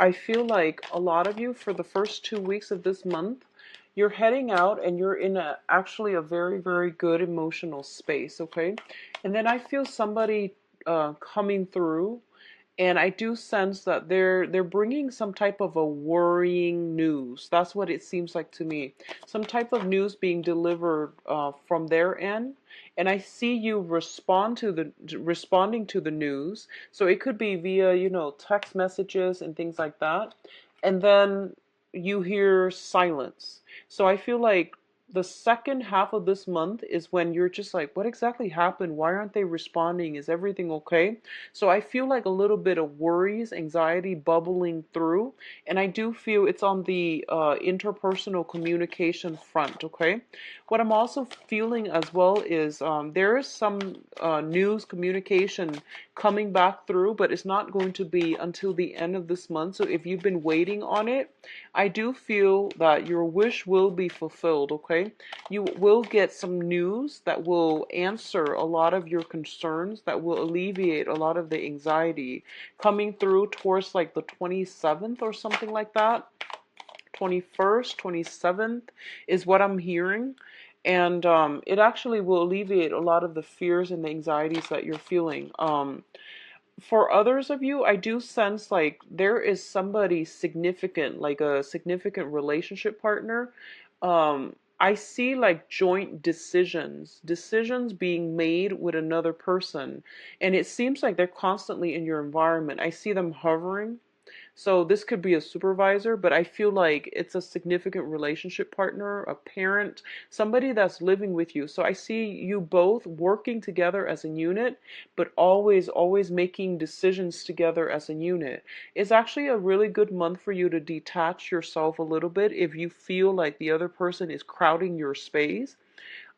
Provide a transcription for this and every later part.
I feel like a lot of you, for the first 2 weeks of this month, you're heading out and you're in actually a very, very good emotional space, okay? And then I feel somebody coming through, and I do sense that they're bringing some type of a worrying news. That's what it seems like to me. Some type of news being delivered from their end, and I see you responding to the news. So it could be via, text messages and things like that. And then you hear silence. So I feel like the second half of this month is when you're just like, what exactly happened? Why aren't they responding? Is everything okay? So I feel like a little bit of worries, anxiety bubbling through, and I do feel it's on the interpersonal communication front, okay? What I'm also feeling as well is there is some news communication coming back through, but it's not going to be until the end of this month. So if you've been waiting on it, I do feel that your wish will be fulfilled, okay? You will get some news that will answer a lot of your concerns, that will alleviate a lot of the anxiety coming through towards like the 27th or something like that. 21st, 27th is what I'm hearing. And it actually will alleviate a lot of the fears and the anxieties that you're feeling. For others of you, I do sense like there is somebody significant, like a significant relationship partner. I see like joint decisions being made with another person, and it seems like they're constantly in your environment. I see them hovering. So this could be a supervisor, but I feel like it's a significant relationship partner, a parent, somebody that's living with you. So I see you both working together as a unit, but always making decisions together as a unit. It's actually a really good month for you to detach yourself a little bit if you feel like the other person is crowding your space.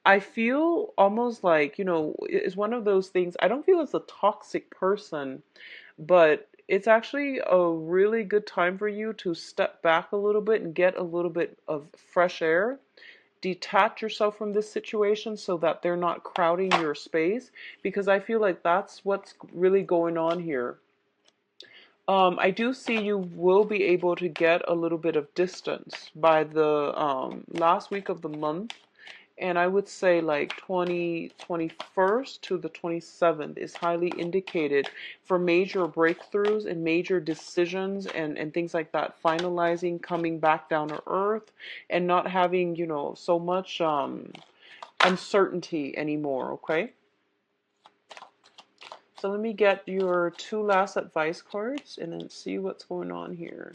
I feel almost like, it's one of those things. I don't feel it's a toxic person, but it's actually a really good time for you to step back a little bit and get a little bit of fresh air. Detach yourself from this situation so that they're not crowding your space, because I feel like that's what's really going on here. I do see you will be able to get a little bit of distance by the last week of the month, and I would say like 21st to the 27th is highly indicated for major breakthroughs and major decisions and things like that, finalizing, coming back down to earth, and not having, so much uncertainty anymore, okay? So let me get your two last advice cards and then see what's going on here.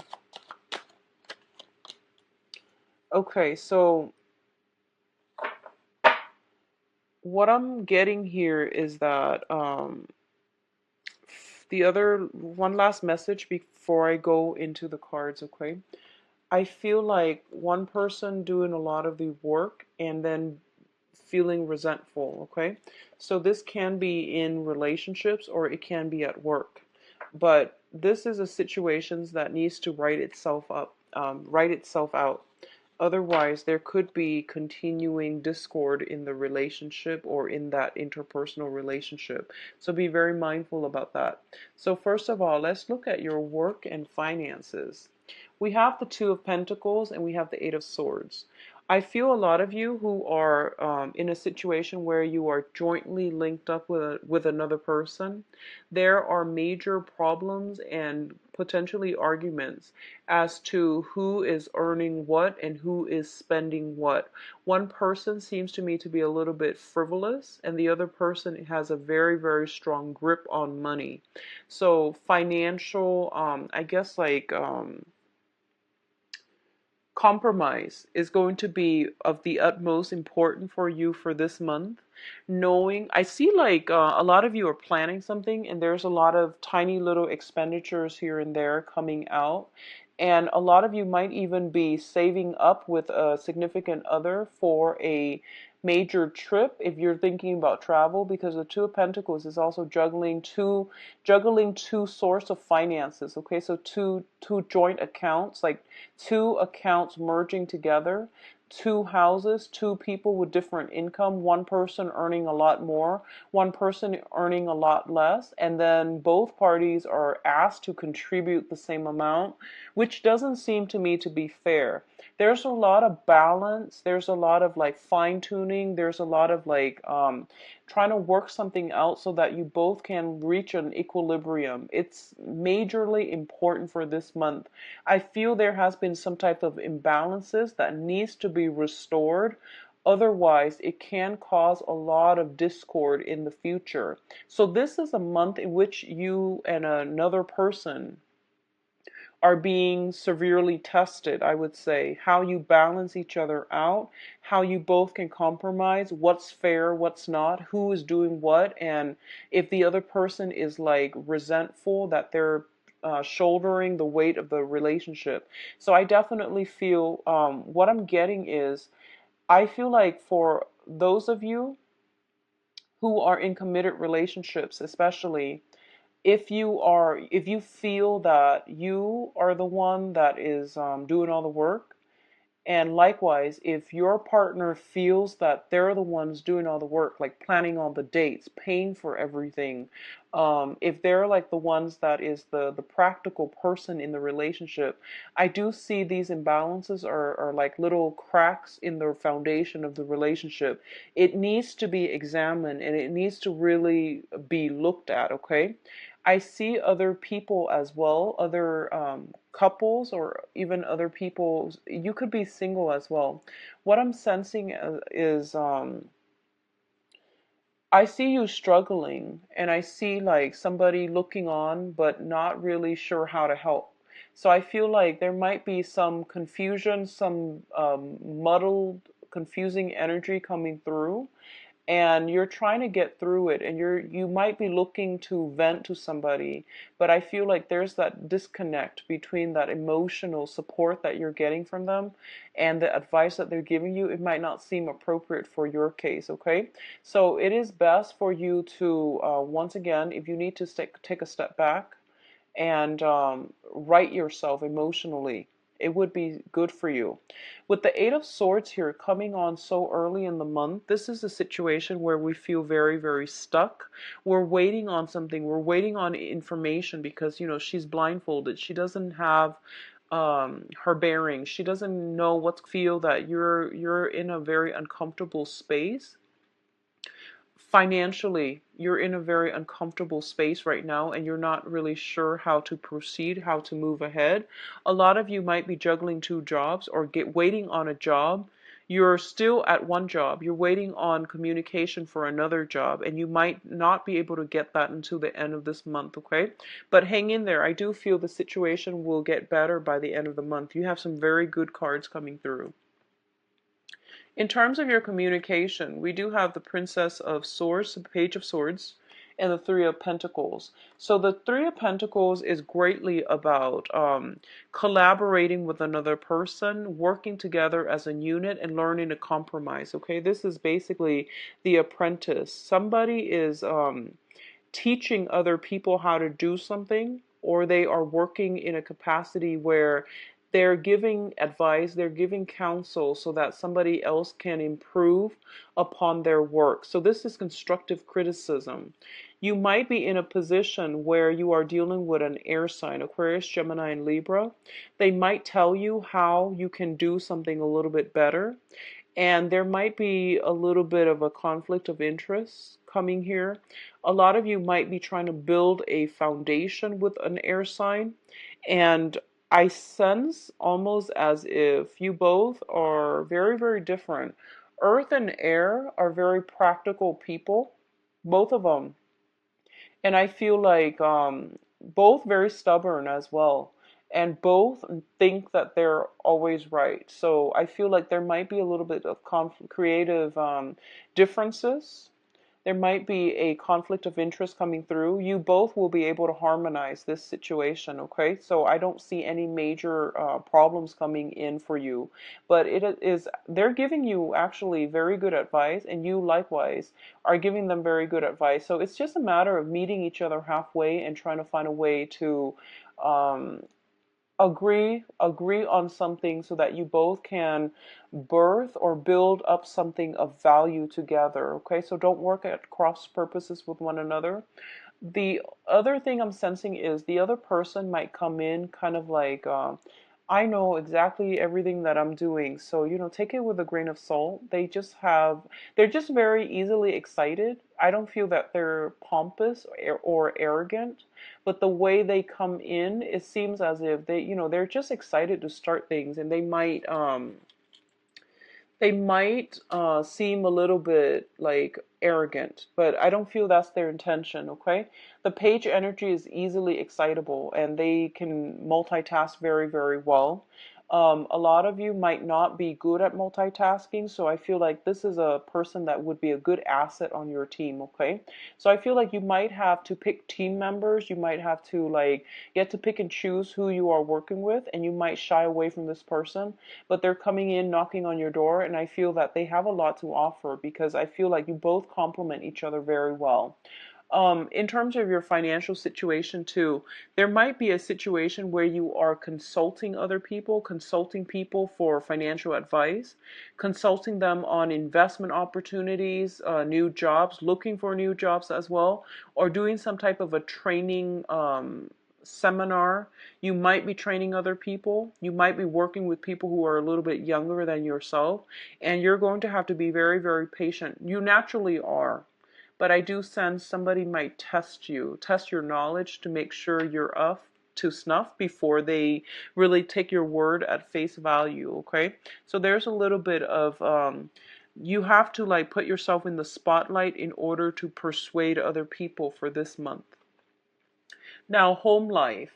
Okay, so what I'm getting here is that the other one last message before I go into the cards, okay? I feel like one person doing a lot of the work and then feeling resentful, okay? So this can be in relationships or it can be at work. But this is a situation that needs to write itself out. Otherwise, there could be continuing discord in the relationship or in that interpersonal relationship. So be very mindful about that. So first of all, let's look at your work and finances. We have the Two of Pentacles and we have the Eight of Swords. I feel a lot of you who are in a situation where you are jointly linked up with another person, there are major problems and potentially arguments as to who is earning what and who is spending what. One person seems to me to be a little bit frivolous, and the other person has a very, very strong grip on money. So financial, I guess like compromise is going to be of the utmost important for you for this month. Knowing, I see like a lot of you are planning something, and there's a lot of tiny little expenditures here and there coming out. And a lot of you might even be saving up with a significant other for a major trip if you're thinking about travel, because the Two of Pentacles is also juggling two source of finances. Okay, so two joint accounts, like two accounts merging together. two houses, two people with different income, one person earning a lot more, one person earning a lot less, and then both parties are asked to contribute the same amount, which doesn't seem to me to be fair. There's a lot of balance, there's a lot of like fine tuning, there's a lot of like trying to work something out so that you both can reach an equilibrium. It's majorly important for this month. I feel there has been some type of imbalances that needs to be restored. Otherwise, it can cause a lot of discord in the future. So this is a month in which you and another person are being severely tested, I would say. How you balance each other out, how you both can compromise, what's fair, what's not, who is doing what, and if the other person is like resentful that they're shouldering the weight of the relationship. So I definitely feel what I'm getting is I feel like for those of you who are in committed relationships, especially, if you feel that you are the one that is doing all the work, and likewise, if your partner feels that they're the ones doing all the work, like planning all the dates, paying for everything, if they're like the ones that is the practical person in the relationship, I do see these imbalances are like little cracks in the foundation of the relationship. It needs to be examined and it needs to really be looked at, okay? I see other people as well, other couples, or even other people. You could be single as well. What I'm sensing is I see you struggling, and I see like somebody looking on, but not really sure how to help. So I feel like there might be some confusion, some muddled, confusing energy coming through, and you're trying to get through it, and you might be looking to vent to somebody, but I feel like there's that disconnect between that emotional support that you're getting from them and the advice that they're giving you. It might not seem appropriate for your case, okay? So it is best for you to once again, if you need to take a step back and right yourself emotionally, it would be good for you. With the Eight of Swords here coming on so early in the month, this is a situation where we feel very, very stuck. We're waiting on something. We're waiting on information because, you know, she's blindfolded. She doesn't have her bearings. She doesn't know what to feel that you're in a very uncomfortable space. Financially, you're in a very uncomfortable space right now and you're not really sure how to proceed, how to move ahead. A lot of you might be juggling two jobs or waiting on a job. You're still at one job. You're waiting on communication for another job, and you might not be able to get that until the end of this month, okay? But hang in there. I do feel the situation will get better by the end of the month. You have some very good cards coming through. In terms of your communication, we do have the Princess of Swords, the Page of Swords, and the Three of Pentacles. So the Three of Pentacles is greatly about collaborating with another person, working together as a unit, and learning to compromise. Okay, this is basically the apprentice. Somebody is teaching other people how to do something, or they are working in a capacity where they're giving advice, they're giving counsel so that somebody else can improve upon their work. So this is constructive criticism. You might be in a position where you are dealing with an air sign, Aquarius, Gemini, and Libra. They might tell you how you can do something a little bit better. And there might be a little bit of a conflict of interest coming here. A lot of you might be trying to build a foundation with an air sign. And I sense almost as if you both are very, very different. Earth and air are very practical people, both of them. And I feel like both very stubborn as well. And both think that they're always right. So I feel like there might be a little bit of creative differences. There might be a conflict of interest coming through. You both will be able to harmonize this situation, okay? So I don't see any major problems coming in for you. But they're giving you actually very good advice, and you likewise are giving them very good advice. So it's just a matter of meeting each other halfway and trying to find a way to um, agree on something so that you both can birth or build up something of value together. Okay, so don't work at cross purposes with one another. The other thing I'm sensing is the other person might come in kind of like, I know exactly everything that I'm doing. So, take it with a grain of salt. They're just very easily excited. I don't feel that they're pompous or arrogant, but the way they come in, it seems as if they're just excited to start things, and they might seem a little bit like arrogant, but I don't feel that's their intention, okay? The page energy is easily excitable and they can multitask very, very well. A lot of you might not be good at multitasking, so I feel like this is a person that would be a good asset on your team, okay? So I feel like you might have to pick team members, you might have to get to pick and choose who you are working with, and you might shy away from this person, but they're coming in knocking on your door, and I feel that they have a lot to offer because I feel like you both complement each other very well. In terms of your financial situation too, there might be a situation where you are consulting people for financial advice, consulting them on investment opportunities, new jobs, looking for new jobs as well, or doing some type of a training seminar. You might be training other people. You might be working with people who are a little bit younger than yourself, and you're going to have to be very, very patient. You naturally are. But I do sense somebody might test your knowledge to make sure you're up to snuff before they really take your word at face value, okay? So there's a little bit of, you have to put yourself in the spotlight in order to persuade other people for this month. Now, home life.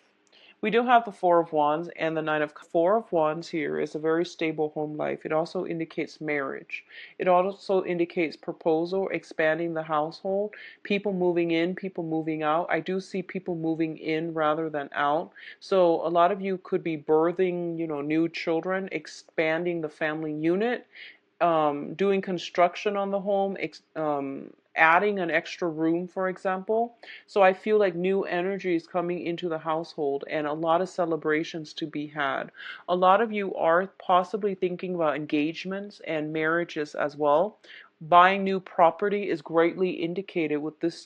We do have the Four of Wands and the Nine of Four of Wands here is a very stable home life. It also indicates marriage. It also indicates proposal, expanding the household, people moving in, people moving out. I do see people moving in rather than out. So a lot of you could be birthing, new children, expanding the family unit, doing construction on the home, adding an extra room, for example. So I feel like new energy is coming into the household and a lot of celebrations to be had. A lot of you are possibly thinking about engagements and marriages as well. Buying new property is greatly indicated with this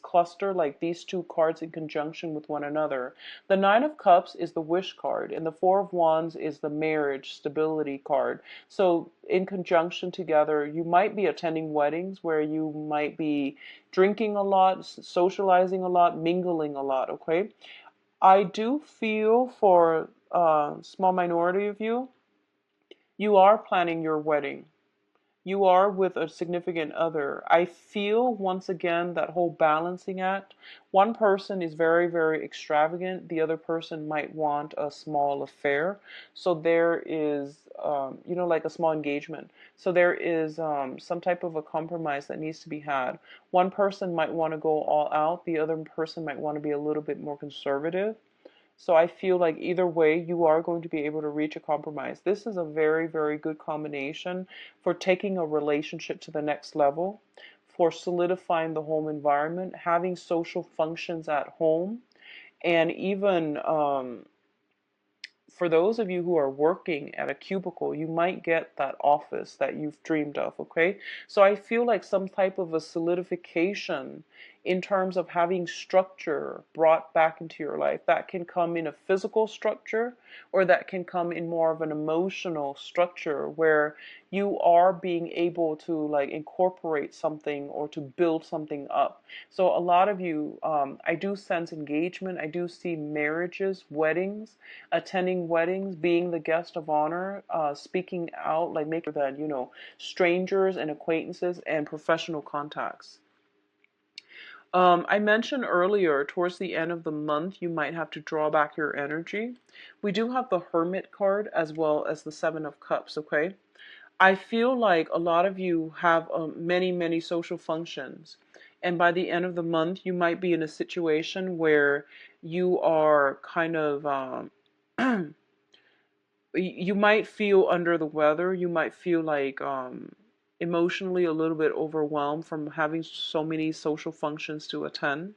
cluster, like these two cards in conjunction with one another. The Nine of Cups is the wish card, and the Four of Wands is the marriage stability card. So, in conjunction together, you might be attending weddings where you might be drinking a lot, socializing a lot, mingling a lot, okay? I do feel for a small minority of you, you are planning your wedding. You are with a significant other. I feel once again that whole balancing act. One person is very, very extravagant. The other person might want a small affair. So there is, like a small engagement. So there is some type of a compromise that needs to be had. One person might want to go all out. The other person might want to be a little bit more conservative. So I feel like either way, you are going to be able to reach a compromise. This is a very, very good combination for taking a relationship to the next level, for solidifying the home environment, having social functions at home, and even for those of you who are working at a cubicle, you might get that office that you've dreamed of, okay? So I feel like some type of a solidification in terms of having structure brought back into your life. That can come in a physical structure, or that can come in more of an emotional structure where you are being able to incorporate something or to build something up. So a lot of you, I do sense engagement. I do see marriages, weddings, attending weddings, being the guest of honor, speaking out, making that, strangers and acquaintances and professional contacts. I mentioned earlier, towards the end of the month, you might have to draw back your energy. We do have the Hermit card as well as the Seven of Cups, okay? I feel like a lot of you have many, many social functions. And by the end of the month, you might be in a situation where you are kind of, you might feel under the weather. You might feel like emotionally a little bit overwhelmed from having so many social functions to attend.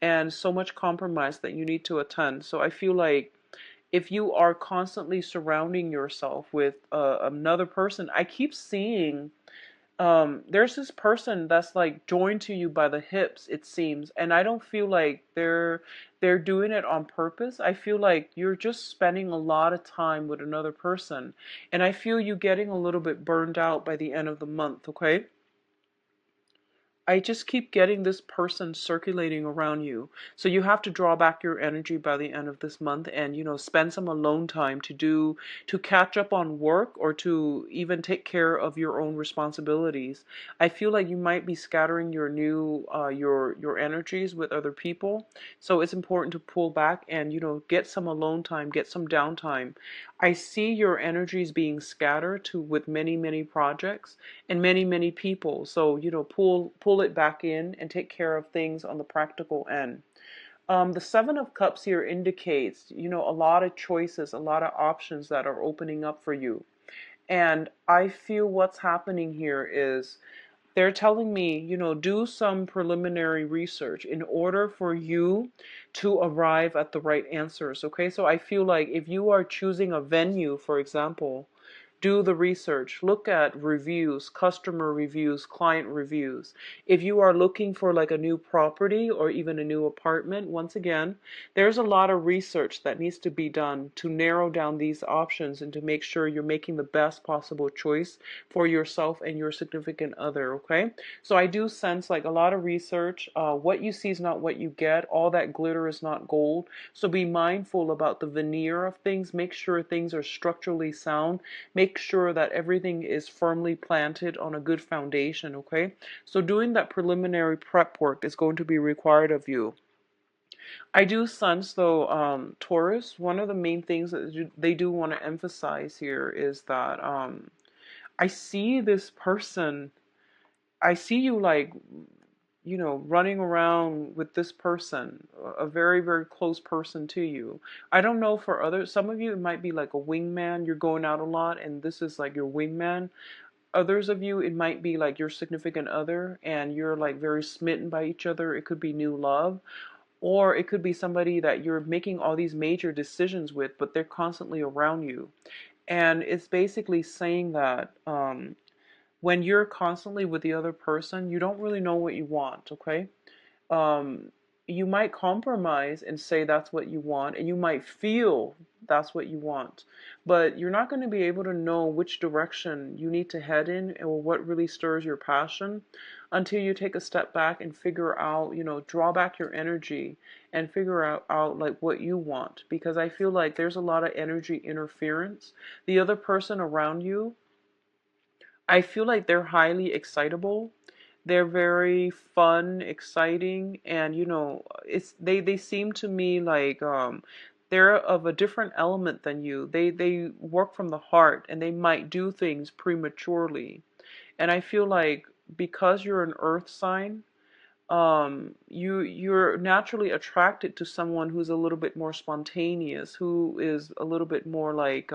and so much compromise that you need to attend. So I feel like if you are constantly surrounding yourself with another person, I keep seeing there's this person that's like joined to you by the hips, it seems, and I don't feel like they're doing it on purpose. I feel like you're just spending a lot of time with another person, and I feel you getting a little bit burned out by the end of the month, okay? I just keep getting this person circulating around you. So you have to draw back your energy by the end of this month and, spend some alone time to catch up on work or to even take care of your own responsibilities. I feel like you might be scattering your energies with other people. So it's important to pull back and, get some alone time, get some downtime. I see your energies being scattered to with many, many projects and many, many people. So, pull it back in and take care of things on the practical end. The Seven of Cups here indicates, a lot of choices, a lot of options that are opening up for you. And I feel what's happening here is they're telling me, do some preliminary research in order for you to arrive at the right answers. Okay, so I feel like if you are choosing a venue, for example, do the research, look at reviews, customer reviews, client reviews. If you are looking for like a new property or even a new apartment, once again, there's a lot of research that needs to be done to narrow down these options and to make sure you're making the best possible choice for yourself and your significant other, okay? So I do sense like a lot of research. What you see is not what you get. All that glitter is not gold. So be mindful about the veneer of things. Make sure things are structurally sound. Make sure that everything is firmly planted on a good foundation, okay? So doing that preliminary prep work is going to be required of you. I do sense, though, Taurus, one of the main things that they do want to emphasize here is that I see this person, I see you like, running around with this person, a very, very close person to you. I don't know for others, some of you, it might be like a wingman. You're going out a lot, and this is like your wingman. Others of you, it might be like your significant other, and you're like very smitten by each other. It could be new love. Or it could be somebody that you're making all these major decisions with, but they're constantly around you. And it's basically saying that when you're constantly with the other person, you don't really know what you want, okay? um, you might compromise and say that's what you want, and you might feel that's what you want, but you're not going to be able to know which direction you need to head in or what really stirs your passion until you take a step back and figure out, draw back your energy and figure out like what you want, because I feel like there's a lot of energy interference. The other person around you, I feel like they're highly excitable. They're very fun, exciting, and they seem to me like they're of a different element than you. They work from the heart and they might do things prematurely. And I feel like because you're an earth sign, you're naturally attracted to someone who's a little bit more spontaneous, who is a little bit more like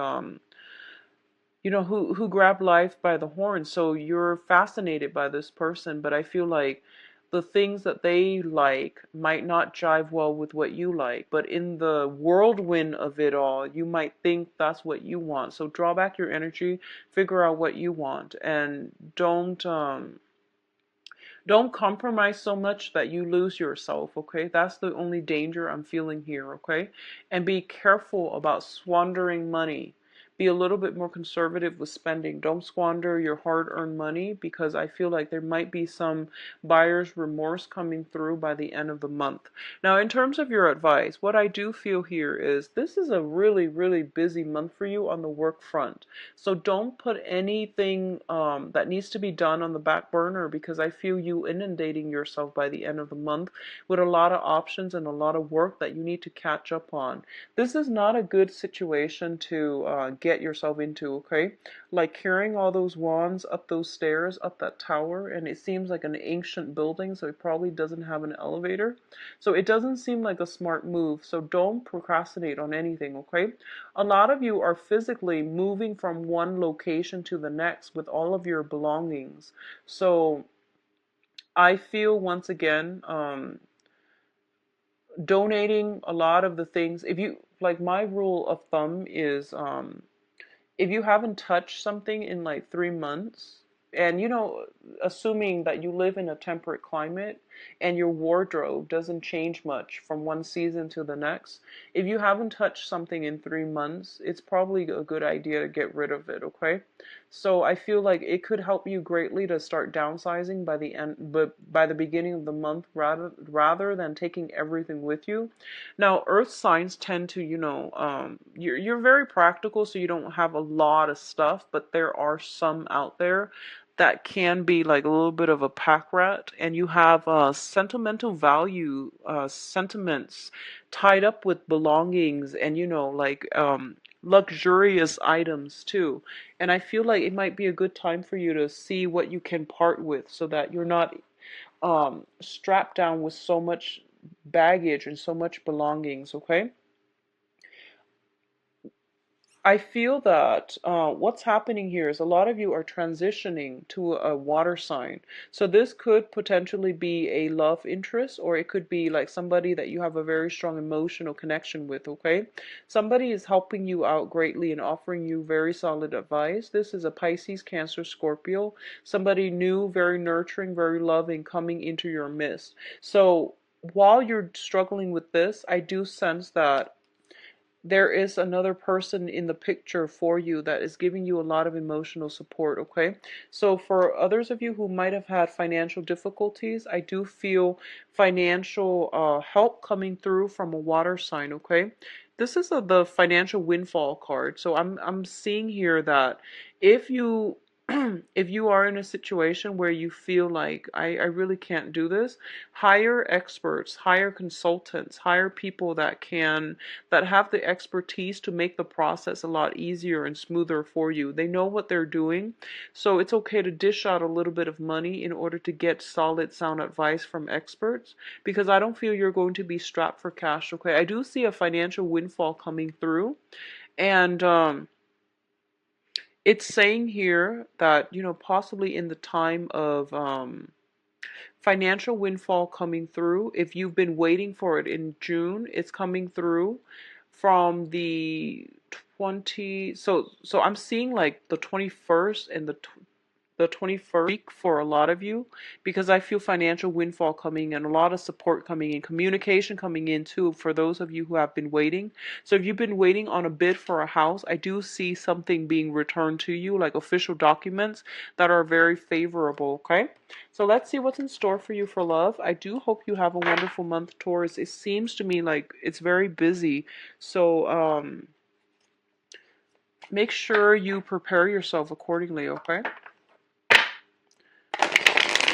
who grab life by the horn. So you're fascinated by this person, but I feel like the things that they like might not jive well with what you like. But in the whirlwind of it all, you might think that's what you want. So draw back your energy, figure out what you want, and don't compromise so much that you lose yourself, okay? That's the only danger I'm feeling here, okay? And be careful about squandering money. Be a little bit more conservative with spending. Don't squander your hard-earned money, because I feel like there might be some buyer's remorse coming through by the end of the month. Now, in terms of your advice, what I do feel here is this is a really, really busy month for you on the work front. So don't put anything that needs to be done on the back burner, because I feel you inundating yourself by the end of the month with a lot of options and a lot of work that you need to catch up on. This is not a good situation to get yourself into, okay? Like carrying all those wands up those stairs, up that tower, and it seems like an ancient building, so it probably doesn't have an elevator. So it doesn't seem like a smart move, so don't procrastinate on anything, okay? A lot of you are physically moving from one location to the next with all of your belongings. So I feel once again, donating a lot of the things. If you like, my rule of thumb is if you haven't touched something in like 3 months, and assuming that you live in a temperate climate and your wardrobe doesn't change much from one season to the next, if you haven't touched something in 3 months, it's probably a good idea to get rid of it, okay? So I feel like it could help you greatly to start downsizing by the end, but by the beginning of the month, rather than taking everything with you. Now, earth signs tend to, you're very practical, so you don't have a lot of stuff, but there are some out there that can be like a little bit of a pack rat, and you have sentimental value, sentiments tied up with belongings, and luxurious items too. And I feel like it might be a good time for you to see what you can part with so that you're not strapped down with so much baggage and so much belongings, okay? I feel that what's happening here is a lot of you are transitioning to a water sign. So this could potentially be a love interest, or it could be like somebody that you have a very strong emotional connection with, okay? Somebody is helping you out greatly and offering you very solid advice. This is a Pisces, Cancer, Scorpio. Somebody new, very nurturing, very loving coming into your midst. So while you're struggling with this, I do sense that there is another person in the picture for you that is giving you a lot of emotional support, okay? So for others of you who might have had financial difficulties, I do feel financial help coming through from a water sign, okay? This is the financial windfall card. So I'm seeing here that if you if you are in a situation where you feel like I really can't do this, hire experts, hire consultants, hire people that have the expertise to make the process a lot easier and smoother for you. They know what they're doing, so it's okay to dish out a little bit of money in order to get solid, sound advice from experts, because I don't feel you're going to be strapped for cash, okay? I do see a financial windfall coming through, and it's saying here that, possibly in the time of financial windfall coming through. If you've been waiting for it in June, it's coming through from the 20, so I'm seeing like the 21st and the 21st week for a lot of you, because I feel financial windfall coming and a lot of support coming in, communication coming in too for those of you who have been waiting. So if you've been waiting on a bid for a house, I do see something being returned to you, like official documents that are very favorable, okay? So let's see what's in store for you for love. I do hope you have a wonderful month, Taurus. It seems to me like it's very busy. So make sure you prepare yourself accordingly, okay?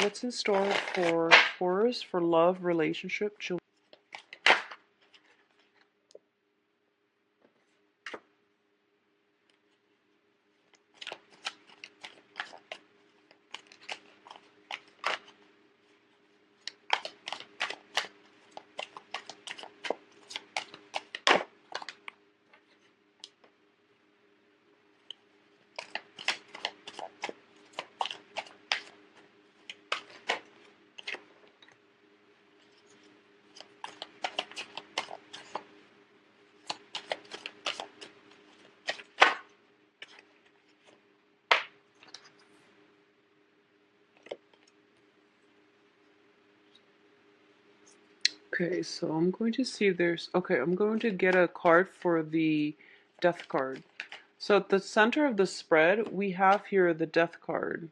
What's in store for Taurus for love, relationship, children? Okay, so I'm going to see if there's... Okay, I'm going to get a card for the Death card. So at the center of the spread, we have here the Death card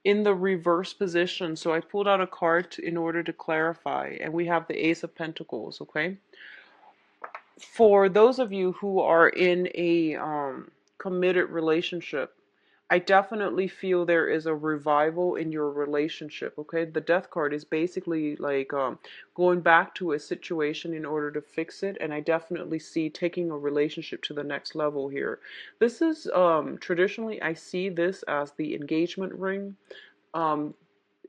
in the reverse position. So I pulled out a card in order to clarify, and we have the Ace of Pentacles, okay? For those of you who are in a committed relationship, I definitely feel there is a revival in your relationship, okay? The Death card is basically like going back to a situation in order to fix it, and I definitely see taking a relationship to the next level here. This is traditionally, I see this as the engagement ring. Um,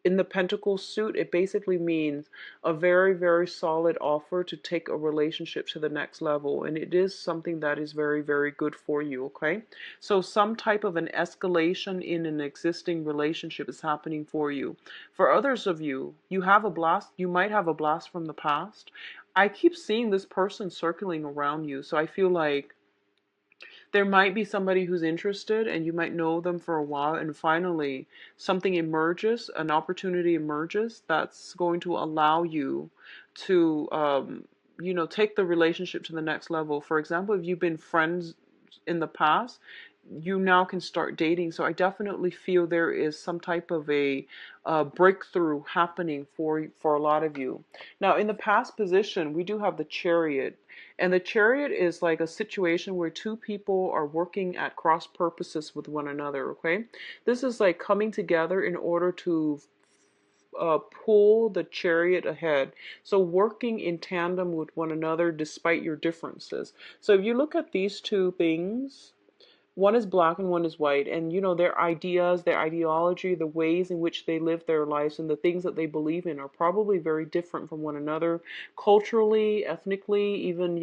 in the Pentacle suit, it basically means a very, very solid offer to take a relationship to the next level. And it is something that is very, very good for you, okay? So some type of an escalation in an existing relationship is happening for you. For others of you, you have a blast, you might have a blast from the past. I keep seeing this person circling around you. So I feel like there might be somebody who's interested and you might know them for a while, and finally something emerges, an opportunity emerges that's going to allow you to take the relationship to the next level. For example, if you've been friends in the past, you now can start dating. So I definitely feel there is some type of a breakthrough happening for a lot of you. Now, in the past position, we do have the Chariot. And the Chariot is like a situation where two people are working at cross purposes with one another, okay? This is like coming together in order to pull the chariot ahead. So working in tandem with one another despite your differences. So if you look at these two things, one is black and one is white, and their ideas, their ideology, the ways in which they live their lives, and the things that they believe in are probably very different from one another, culturally, ethnically, even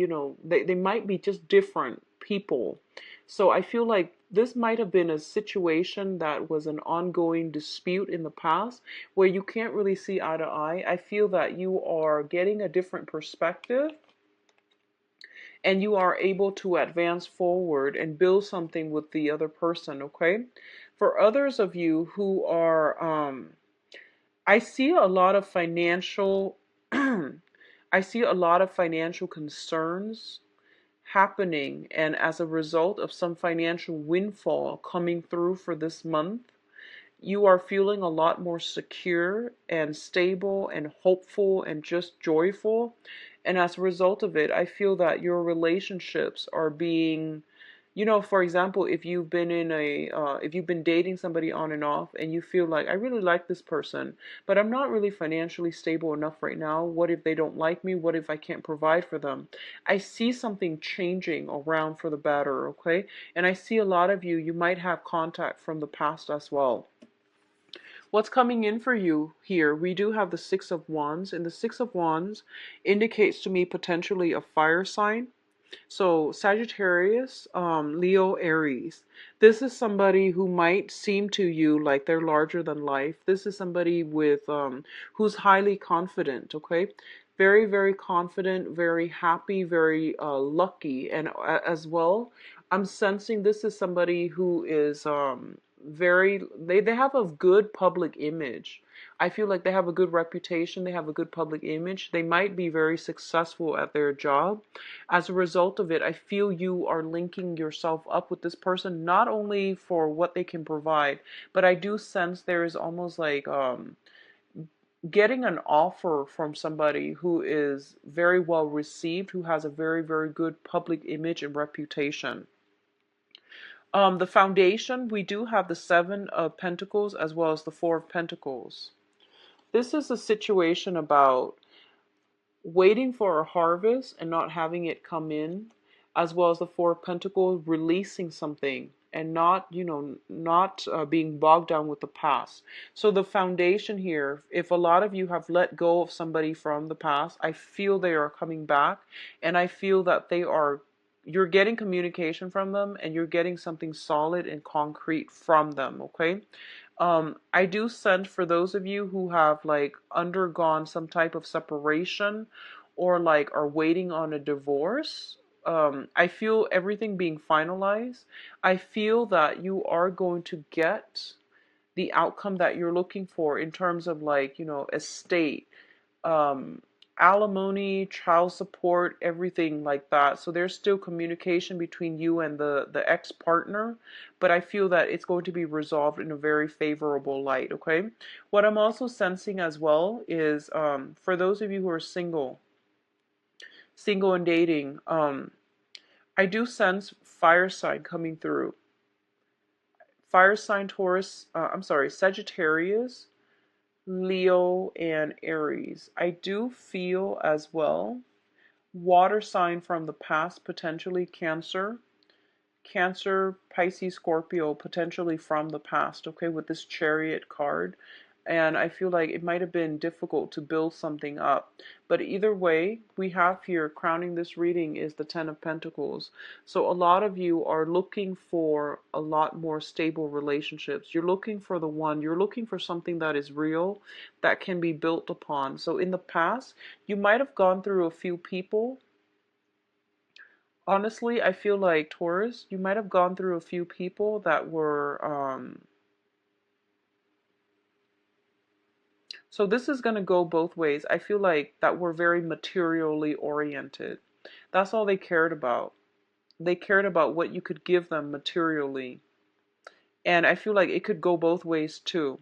they might be just different people. So I feel like this might have been a situation that was an ongoing dispute in the past where you can't really see eye to eye. I feel that you are getting a different perspective and you are able to advance forward and build something with the other person, okay? For others of you who are, I see a lot of financial, I see a lot of financial concerns happening, and as a result of some financial windfall coming through for this month, you are feeling a lot more secure and stable and hopeful and just joyful. And as a result of it, I feel that your relationships are being, for example, if you've been dating somebody on and off and you feel like, I really like this person, but I'm not really financially stable enough right now. What if they don't like me? What if I can't provide for them? I see something changing around for the better, okay? And I see a lot of you, you might have contact from the past as well. What's coming in for you here? We do have the Six of Wands, and the Six of Wands indicates to me potentially a fire sign. So Sagittarius, Leo, Aries. This is somebody who might seem to you like they're larger than life. This is somebody with who's highly confident, okay? Very, very confident, very happy, very lucky. And as well, I'm sensing this is somebody who is they have a good public image. I feel like they have a good reputation, they have a good public image. They might be very successful at their job. As a result of it, I feel you are linking yourself up with this person, not only for what they can provide, but I do sense there is almost like getting an offer from somebody who is very well received, who has a very, very good public image and reputation. The foundation, we do have the Seven of Pentacles as well as the Four of Pentacles. This is a situation about waiting for a harvest and not having it come in, as well as the Four of Pentacles, releasing something and not being bogged down with the past. So the foundation here, if a lot of you have let go of somebody from the past, I feel they are coming back, and I feel that you're getting communication from them and you're getting something solid and concrete from them, okay? I do sense for those of you who have like undergone some type of separation or like are waiting on a divorce, I feel everything being finalized. I feel that you are going to get the outcome that you're looking for in terms of like, estate, um, alimony, child support, everything like that. So there's still communication between you and the ex-partner, but I feel that it's going to be resolved in a very favorable light, okay? What I'm also sensing as well is for those of you who are single and dating, I do sense fire sign coming through. Fire sign Taurus, Sagittarius, Leo, and Aries. I do feel as well water sign from the past, potentially Cancer, Pisces, Scorpio, potentially from the past, okay, with this Chariot card. And I feel like it might have been difficult to build something up. But either way, we have here crowning this reading is the Ten of Pentacles. So a lot of you are looking for a lot more stable relationships. You're looking for the one. You're looking for something that is real, that can be built upon. So in the past, you might have gone through a few people. Honestly, I feel like Taurus, you might have gone through a few people that were so this is going to go both ways. I feel like that we're very materially oriented. That's all they cared about. They cared about what you could give them materially. And I feel like it could go both ways too.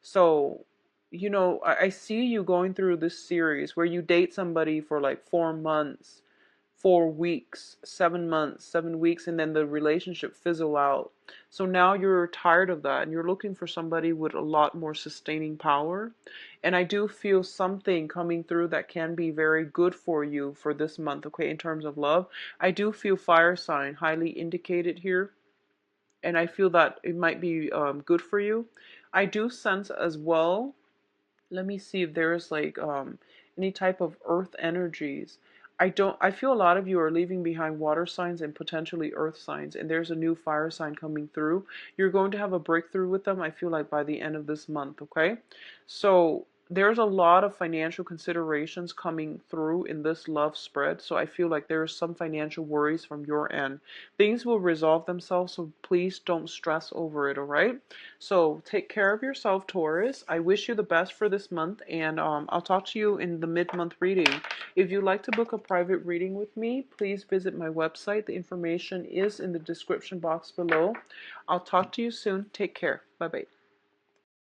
So, I see you going through this series where you date somebody for like 4 months, 4 weeks, 7 months, 7 weeks, and then the relationship fizzle out. So now you're tired of that and you're looking for somebody with a lot more sustaining power. And I do feel something coming through that can be very good for you for this month, okay, in terms of love. I do feel fire sign highly indicated here, and I feel that it might be good for you. I do sense as well, let me see if there's like any type of earth energies. I feel a lot of you are leaving behind water signs and potentially earth signs, and there's a new fire sign coming through. You're going to have a breakthrough with them, I feel like, by the end of this month, okay? So there's a lot of financial considerations coming through in this love spread, so I feel like there's some financial worries from your end. Things will resolve themselves, so please don't stress over it, all right? So take care of yourself, Taurus. I wish you the best for this month, and I'll talk to you in the mid-month reading. If you'd like to book a private reading with me, please visit my website. The information is in the description box below. I'll talk to you soon. Take care. Bye-bye.